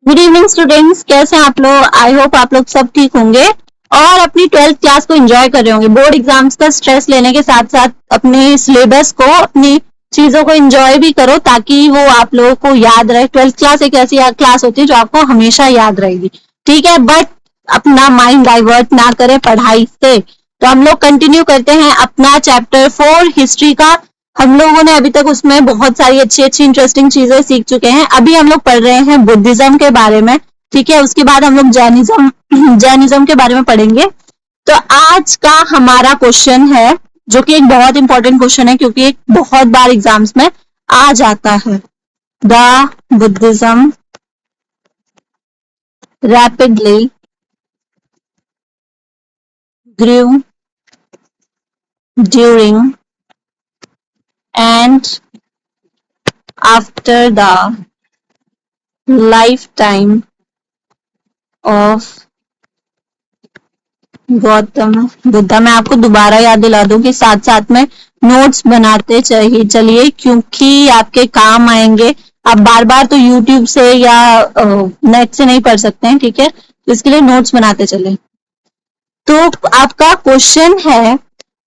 Good evening students, कैसे हैं आप लोग? आई होप आप लोग सब ठीक होंगे और अपनी 12th क्लास को एंजॉय कर रहे होंगे। बोर्ड एग्जाम्स का स्ट्रेस लेने के साथ साथ अपने सिलेबस को, अपनी चीजों को एंजॉय भी करो ताकि वो आप लोगों को याद रहे। 12th क्लास एक ऐसी क्लास होती है जो आपको हमेशा याद रहेगी, ठीक है? बट अपना माइंड डाइवर्ट ना करें पढ़ाई से। तो हम लोग कंटिन्यू करते हैं अपना चैप्टर 4 हिस्ट्री का। हम लोगों ने अभी तक उसमें बहुत सारी अच्छी अच्छी इंटरेस्टिंग चीजें सीख चुके हैं। अभी हम लोग पढ़ रहे हैं बुद्धिज्म के बारे में, ठीक है? उसके बाद हम लोग जैनिज्म के बारे में पढ़ेंगे। तो आज का हमारा क्वेश्चन है, जो कि एक बहुत इंपॉर्टेंट क्वेश्चन है क्योंकि एक बहुत बार एग्जाम्स में आ जाता है। The Buddhism rapidly grew during and after the lifetime of Gautam Buddha. मैं आपको दोबारा याद दिला दूं कि साथ साथ में नोट्स बनाते चलिए क्योंकि आपके काम आएंगे। आप बार बार तो यूट्यूब से या नेट से नहीं पढ़ सकते हैं, ठीक है? तो इसके लिए नोट्स बनाते चले। तो आपका क्वेश्चन है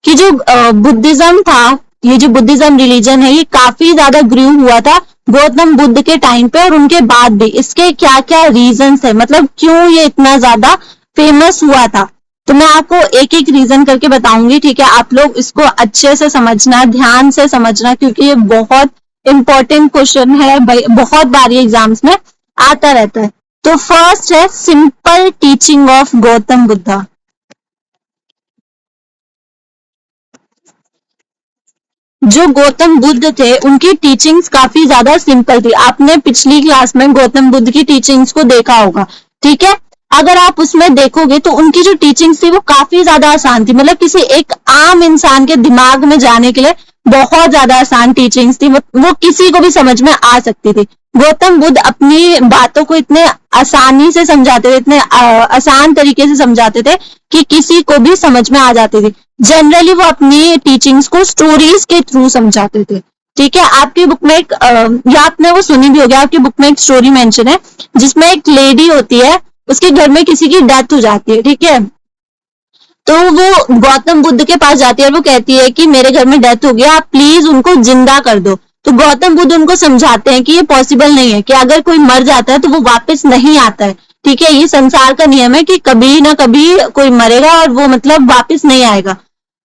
कि जो बुद्धिज्म था, ये जो बुद्धिज्म रिलीजन है, ये काफी ज्यादा ग्रू हुआ था गौतम बुद्ध के टाइम पे और उनके बाद भी। इसके क्या क्या रीजंस है, मतलब क्यों ये इतना ज्यादा फेमस हुआ था? तो मैं आपको एक एक रीजन करके बताऊंगी, ठीक है? आप लोग इसको अच्छे से समझना, ध्यान से समझना, क्योंकि ये बहुत इंपॉर्टेंट क्वेश्चन है, बहुत बार ये एग्जाम्स में आता रहता है। तो फर्स्ट है simple teaching of Gautam Buddha. जो गौतम बुद्ध थे उनकी टीचिंग्स काफी ज्यादा सिंपल थी। आपने पिछली क्लास में गौतम बुद्ध की टीचिंग्स को देखा होगा, ठीक है? अगर आप उसमें देखोगे तो उनकी जो टीचिंग्स थी वो काफी ज्यादा आसान थी, मतलब किसी एक आम इंसान के दिमाग में जाने के लिए बहुत ज्यादा आसान टीचिंग्स थी। वो किसी को भी समझ में आ सकती थी। गौतम बुद्ध अपनी बातों को इतने आसानी से समझाते थे, इतने आसान तरीके से समझाते थे कि किसी को भी समझ में आ जाती थी। जनरली वो अपनी टीचिंग्स को स्टोरीज के थ्रू समझाते थे, ठीक है? आपकी बुक में एक या आपने वो सुनी भी होगी, आपकी बुक में एक स्टोरी मेंशन है जिसमें एक लेडी होती है, उसके घर में किसी की डेथ हो जाती है, ठीक है? तो वो गौतम बुद्ध के पास जाती है और वो कहती है कि मेरे घर में डेथ हो गया, आप प्लीज उनको जिंदा कर दो। तो गौतम बुद्ध उनको समझाते हैं कि ये पॉसिबल नहीं है, कि अगर कोई मर जाता है तो वो वापस नहीं आता है, ठीक है? ये संसार का नियम है कि कभी ना कभी कोई मरेगा और वो मतलब वापस नहीं आएगा।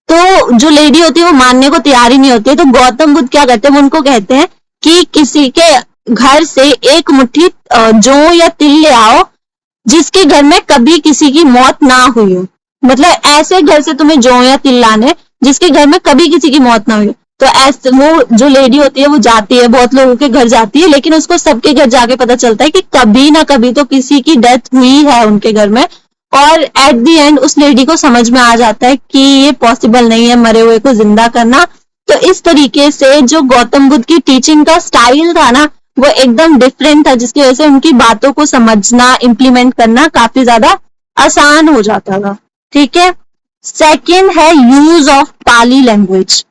तो जो लेडी होती है वो मानने को तैयार ही नहीं होती है। तो गौतम बुद्ध क्या कहते हैं, वो उनको कहते हैं कि किसी के घर से एक मुट्ठी जौ या तिल ले आओ जिसके घर में कभी किसी की मौत ना हुई हो। मतलब ऐसे घर से तुम्हें जौ या तिल लाने जिसके घर में कभी किसी की मौत ना हुई हो। तो ऐसे वो जो लेडी होती है वो जाती है, बहुत लोगों के घर जाती है, लेकिन उसको सबके घर जाके पता चलता है कि कभी ना कभी तो किसी की डेथ हुई है उनके घर में। और एट द एंड उस लेडी को समझ में आ जाता है कि ये पॉसिबल नहीं है मरे हुए को जिंदा करना। तो इस तरीके से जो गौतम बुद्ध की टीचिंग का स्टाइल था ना, वो एकदम डिफरेंट था, जिसकी वजह से उनकी बातों को समझना, इम्प्लीमेंट करना काफी ज्यादा आसान हो जाता था, ठीक है? सेकेंड है यूज ऑफ पाली लैंग्वेज।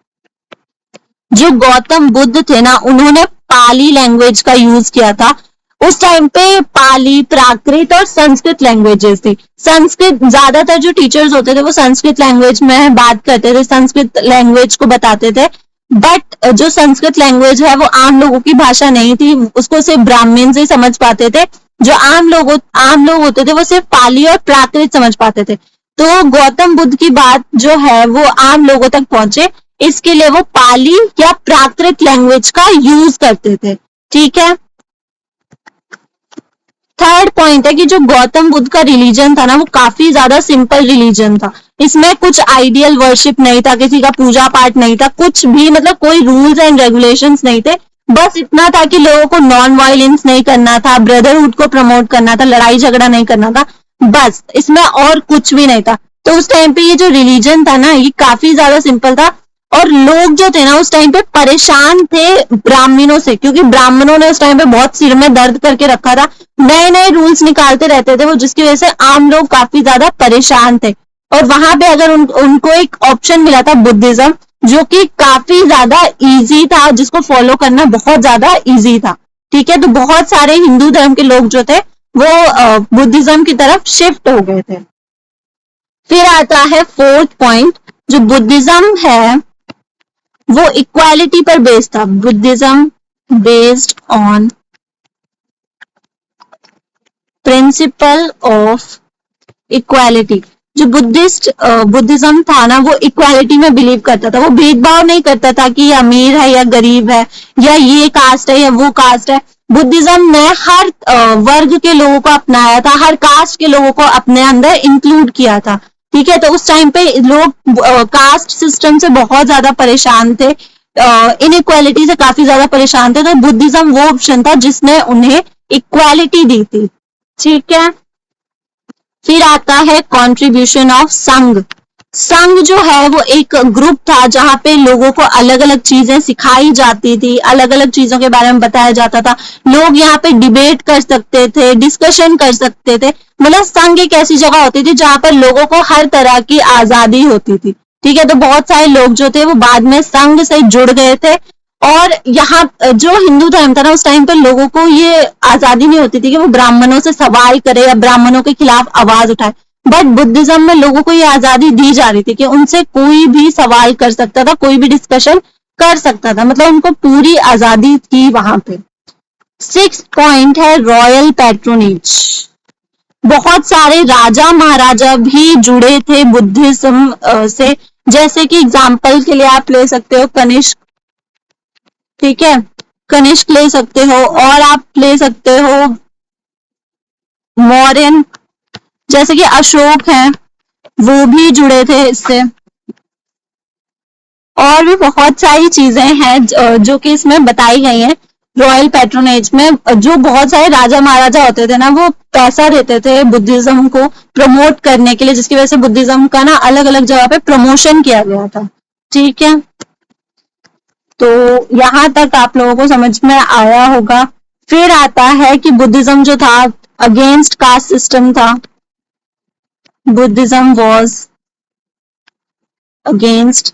जो गौतम बुद्ध थे ना, उन्होंने पाली लैंग्वेज का यूज किया था। उस टाइम पे पाली, प्राकृत और संस्कृत लैंग्वेजेस थी। संस्कृत, ज्यादातर जो टीचर्स होते थे वो संस्कृत लैंग्वेज में बात करते थे, संस्कृत लैंग्वेज को बताते थे। बट जो संस्कृत लैंग्वेज है वो आम लोगों की भाषा नहीं थी, उसको सिर्फ ब्राह्मण से समझ पाते थे। जो आम लोग होते थे वो सिर्फ पाली और प्राकृत समझ पाते थे। तो गौतम बुद्ध की बात जो है वो आम लोगों तक पहुंचे, इसके लिए वो पाली या प्राकृत लैंग्वेज का यूज करते थे, ठीक है? थर्ड पॉइंट है कि जो गौतम बुद्ध का रिलीजन था ना, वो काफी ज्यादा सिंपल रिलीजन था। इसमें कुछ आइडियल वर्शिप नहीं था, किसी का पूजा पाठ नहीं था, कुछ भी, मतलब कोई रूल्स एंड रेगुलेशंस नहीं थे। बस इतना था कि लोगों को नॉन वायलेंस नहीं करना था, ब्रदरहुड को प्रमोट करना था, लड़ाई झगड़ा नहीं करना था, बस। इसमें और कुछ भी नहीं था। तो उस टाइम पे ये जो रिलीजन था ना, ये काफी ज्यादा सिंपल था। और लोग जो थे ना उस टाइम पे परेशान थे ब्राह्मणों से, क्योंकि ब्राह्मणों ने उस टाइम पे बहुत सिर में दर्द करके रखा था, नए नए रूल्स निकालते रहते थे वो, जिसकी वजह से आम लोग काफी ज्यादा परेशान थे। और वहां पे अगर उनको एक ऑप्शन मिला था बुद्धिज्म, जो कि काफी ज्यादा इजी था, जिसको फॉलो करना बहुत ज्यादा इजी था, ठीक है? तो बहुत सारे हिंदू धर्म के लोग जो थे वो बुद्धिज्म की तरफ शिफ्ट हो गए थे। फिर आता है फोर्थ पॉइंट, जो बुद्धिज्म है वो इक्वालिटी पर बेस्ड था। Buddhism based on principle of equality. जो बुद्धिज्म था ना, वो इक्वालिटी में बिलीव करता था। वो भेदभाव नहीं करता था कि ये अमीर है या गरीब है, या ये कास्ट है या वो कास्ट है। बुद्धिज्म ने हर वर्ग के लोगों को अपनाया था, हर कास्ट के लोगों को अपने अंदर इंक्लूड किया था। ठीक है, तो उस टाइम पे लोग कास्ट सिस्टम से बहुत ज्यादा परेशान थे, इनइक्वालिटी से काफी ज्यादा परेशान थे। तो बुद्धिज्म वो ऑप्शन था जिसने उन्हें इक्वालिटी दी थी। ठीक है, फिर आता है कंट्रीब्यूशन ऑफ संघ। संघ जो है वो एक ग्रुप था जहां पे लोगों को अलग अलग चीजें सिखाई जाती थी, अलग अलग चीजों के बारे में बताया जाता था। लोग यहाँ पे डिबेट कर सकते थे, डिस्कशन कर सकते थे। मतलब संघ एक ऐसी जगह होती थी जहां पर लोगों को हर तरह की आजादी होती थी। ठीक है, तो बहुत सारे लोग जो थे वो बाद में संघ से जुड़ गए थे। और यहाँ जो हिंदू धर्म था ना, उस टाइम पे लोगों को ये आजादी नहीं होती थी कि वो ब्राह्मणों से सवाल करे या ब्राह्मणों के खिलाफ आवाज उठाए। बट बुद्धिज्म में लोगों को ये आजादी दी जा रही थी कि उनसे कोई भी सवाल कर सकता था, कोई भी डिस्कशन कर सकता था। मतलब उनको पूरी आजादी थी वहां पे। सिक्स पॉइंट है रॉयल पैट्रोनेज। बहुत सारे राजा महाराजा भी जुड़े थे बुद्धिज्म से। जैसे कि एग्जाम्पल के लिए आप ले सकते हो कनिष्क। ठीक है, कनिष्क ले सकते हो, और आप ले सकते हो मौर्यन, जैसे कि अशोक है, वो भी जुड़े थे इससे। और भी बहुत सारी चीजें हैं जो कि इसमें बताई गई हैं। रॉयल पैट्रोनेज में जो बहुत सारे राजा महाराजा होते थे ना, वो पैसा देते थे बुद्धिज्म को प्रमोट करने के लिए, जिसकी वजह से बुद्धिज्म का ना अलग अलग जगह पे प्रमोशन किया गया था। ठीक है, तो यहां तक आप लोगों को समझ में आया होगा। फिर आता है कि बुद्धिज्म जो था अगेंस्ट कास्ट सिस्टम था। Buddhism was against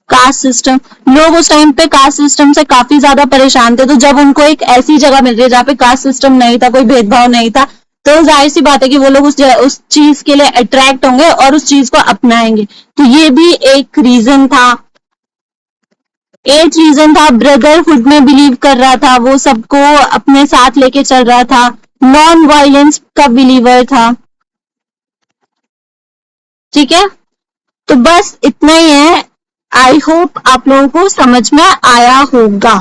caste system. लोग उस टाइम पे कास्ट सिस्टम से काफी ज्यादा परेशान थे। तो जब उनको एक ऐसी जगह मिल रही है जहाँ पे कास्ट सिस्टम नहीं था, कोई भेदभाव नहीं था, तो जाहिर सी बात है कि वो लोग उस चीज के लिए अट्रैक्ट होंगे और उस चीज को अपनाएंगे। तो ये भी एक रीजन था। एक रीजन था ब्रदरहुड में बिलीव कर रहा था, वो सबको अपने साथ लेके चल रहा था। नॉन वायलेंस का बिलीवर था। ठीक है, तो बस इतना ही है। आई होप आप लोगों को समझ में आया होगा।